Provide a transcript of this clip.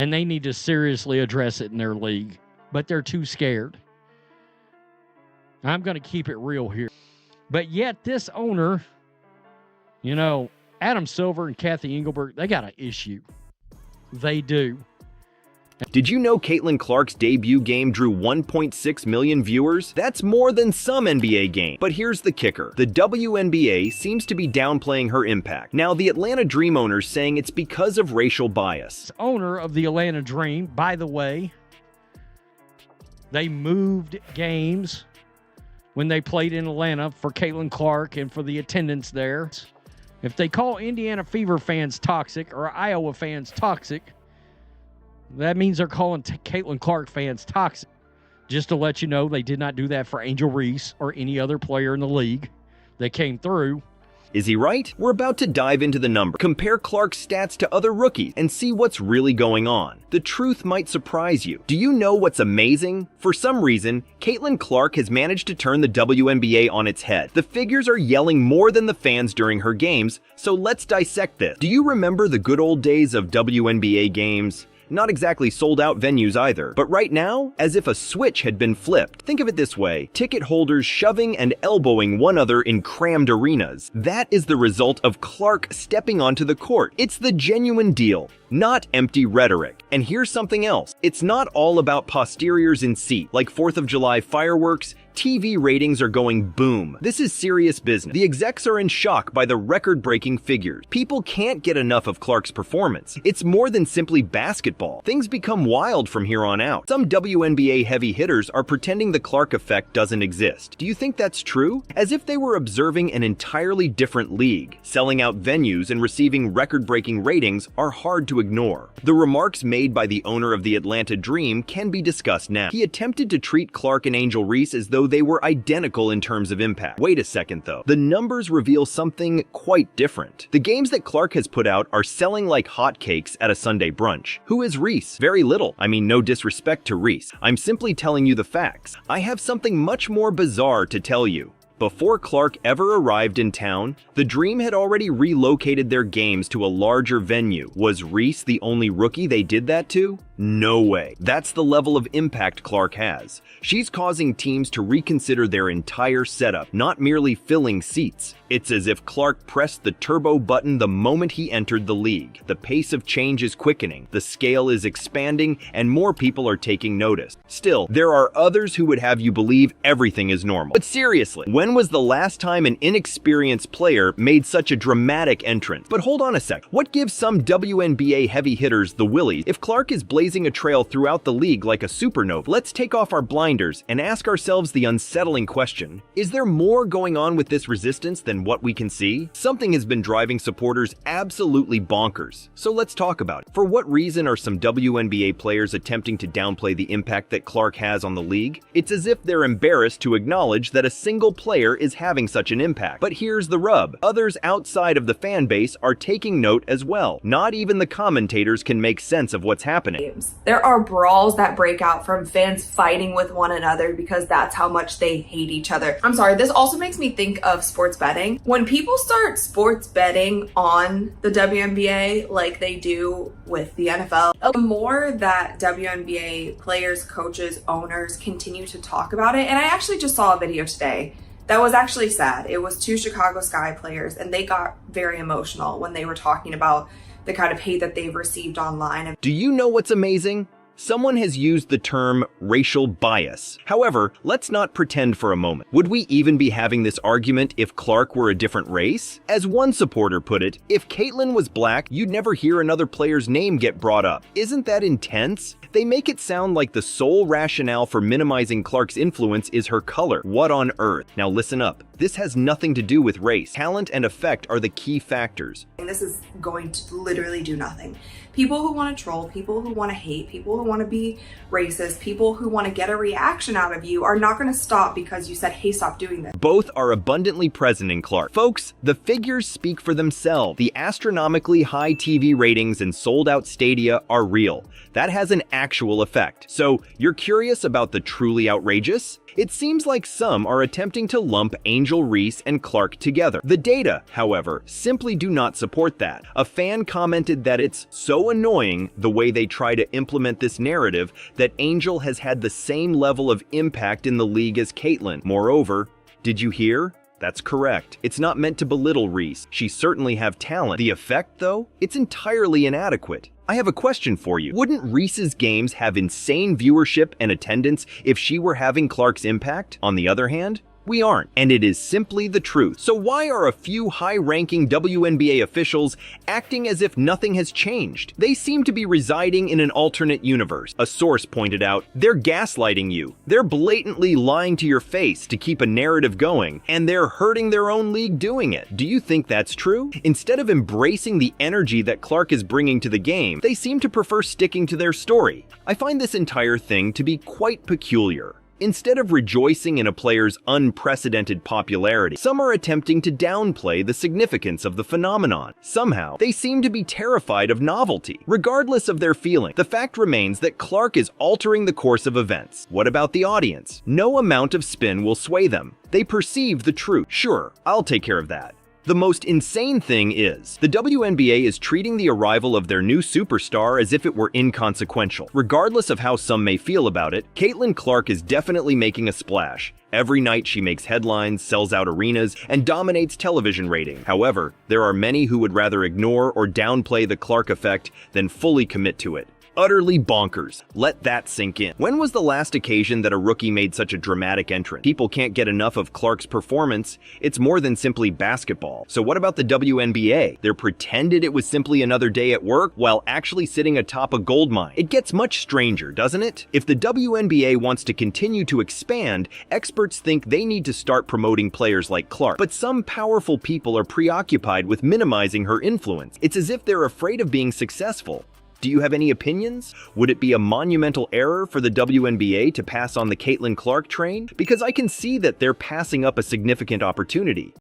and they need to seriously address it in their league, but they're too scared. I'm going to keep it real here. But yet this owner, you know, Adam Silver and Kathy Engelbert, they got an issue. They do. Did you know Caitlin Clark's debut game drew 1.6 million viewers? That's more than some NBA games. But here's the kicker. The WNBA seems to be downplaying her impact. Now, the Atlanta Dream owner's saying it's because of racial bias. Owner of the Atlanta Dream, by the way, they moved games when they played in Atlanta for Caitlin Clark and for the attendance there. If they call Indiana Fever fans toxic or Iowa fans toxic, that means they're calling Caitlin Clark fans toxic. Just to let you know, they did not do that for Angel Reese or any other player in the league that came through. Is he right? We're about to dive into the number, compare Clark's stats to other rookies, and see what's really going on. The truth might surprise you. Do you know what's amazing? For some reason, Caitlin Clark has managed to turn the WNBA on its head. The figures are yelling more than the fans during her games, so let's dissect this. Do you remember the good old days of WNBA games? Not exactly sold-out venues either. But right now, as if a switch had been flipped. Think of it this way. Ticket holders shoving and elbowing one another in crammed arenas. That is the result of Clark stepping onto the court. It's the genuine deal, not empty rhetoric. And here's something else. It's not all about posteriors in seat, like 4th of July fireworks. TV ratings are going boom. This is serious business. The execs are in shock by the record-breaking figures. People can't get enough of Clark's performance. It's more than simply basketball. Things become wild from here on out. Some WNBA heavy hitters are pretending the Clark effect doesn't exist. Do you think that's true? As if they were observing an entirely different league. Selling out venues and receiving record-breaking ratings are hard to ignore. The remarks made by the owner of the Atlanta Dream can be discussed now. He attempted to treat Clark and Angel Reese as though they were identical in terms of impact. Wait a second though. The numbers reveal something quite different. The games that Clark has put out are selling like hotcakes at a Sunday brunch. Who is Reese? Very little. I mean, no disrespect to Reese. I'm simply telling you the facts. I have something much more bizarre to tell you. Before Clark ever arrived in town, the Dream had already relocated their games to a larger venue. Was Reese the only rookie they did that to? No way. That's the level of impact Clark has. She's causing teams to reconsider their entire setup, not merely filling seats. It's as if Clark pressed the turbo button the moment he entered the league. The pace of change is quickening, the scale is expanding, and more people are taking notice. Still, there are others who would have you believe everything is normal. But seriously, when was the last time an inexperienced player made such a dramatic entrance? But hold on a sec. What gives some WNBA heavy hitters the willies if Clark is blazing a trail throughout the league like a supernova? Let's take off our blinders and ask ourselves the unsettling question. Is there more going on with this resistance than what we can see? Something has been driving supporters absolutely bonkers. So let's talk about it. For what reason are some WNBA players attempting to downplay the impact that Clark has on the league? It's as if they're embarrassed to acknowledge that a single player is having such an impact. But here's the rub. Others outside of the fan base are taking note as well. Not even the commentators can make sense of what's happening. There are brawls that break out from fans fighting with one another because that's how much they hate each other. I'm sorry, this also makes me think of sports betting. When people start sports betting on the WNBA like they do with the NFL, the more that WNBA players, coaches, owners continue to talk about it, and I actually just saw a video today that was actually sad. It was 2 Chicago Sky players, and they got very emotional when they were talking about the kind of hate that they've received online. Do you know what's amazing? Someone has used the term racial bias. However, let's not pretend for a moment. Would we even be having this argument if Clark were a different race? As one supporter put it, if Caitlin was black, you'd never hear another player's name get brought up. Isn't that intense? They make it sound like the sole rationale for minimizing Clark's influence is her color. What on earth? Now listen up. This has nothing to do with race. Talent and effect are the key factors. This is going to literally do nothing. People who want to troll, people who want to hate, people who want to be racist, people who want to get a reaction out of you are not going to stop because you said, hey, stop doing this. Both are abundantly present in Clark. Folks, the figures speak for themselves. The astronomically high TV ratings and sold-out stadia are real. That has an actual effect. So, you're curious about the truly outrageous? It seems like some are attempting to lump Angel Angel, Reese, and Clark together. The data, however, simply do not support that. A fan commented that it's so annoying the way they try to implement this narrative that Angel has had the same level of impact in the league as Caitlyn. Moreover, did you hear? That's correct. It's not meant to belittle Reese. She certainly have talent. The effect, though? It's entirely inadequate. I have a question for you. Wouldn't Reese's games have insane viewership and attendance if she were having Clark's impact? On the other hand, we aren't, and it is simply the truth. So why are a few high-ranking WNBA officials acting as if nothing has changed? They seem to be residing in an alternate universe. A source pointed out, they're gaslighting you. They're blatantly lying to your face to keep a narrative going, and they're hurting their own league doing it. Do you think that's true? Instead of embracing the energy that Clark is bringing to the game, they seem to prefer sticking to their story. I find this entire thing to be quite peculiar. Instead of rejoicing in a player's unprecedented popularity, some are attempting to downplay the significance of the phenomenon. Somehow, they seem to be terrified of novelty. Regardless of their feeling, the fact remains that Clark is altering the course of events. What about the audience? No amount of spin will sway them. They perceive the truth. Sure, I'll take care of that. The most insane thing is, the WNBA is treating the arrival of their new superstar as if it were inconsequential. Regardless of how some may feel about it, Caitlyn Clark is definitely making a splash. Every night she makes headlines, sells out arenas, and dominates television rating. However, there are many who would rather ignore or downplay the Clark effect than fully commit to it. Utterly bonkers. Let that sink in. When was the last occasion that a rookie made such a dramatic entrance? People can't get enough of Clark's performance. It's more than simply basketball. So what about the WNBA? They're pretended it was simply another day at work while actually sitting atop a gold mine. It gets much stranger, doesn't it? If the WNBA wants to continue to expand, experts think they need to start promoting players like Clark. But some powerful people are preoccupied with minimizing her influence. It's as if they're afraid of being successful. Do you have any opinions? Would it be a monumental error for the WNBA to pass on the Caitlyn Clark train? Because I can see that they're passing up a significant opportunity.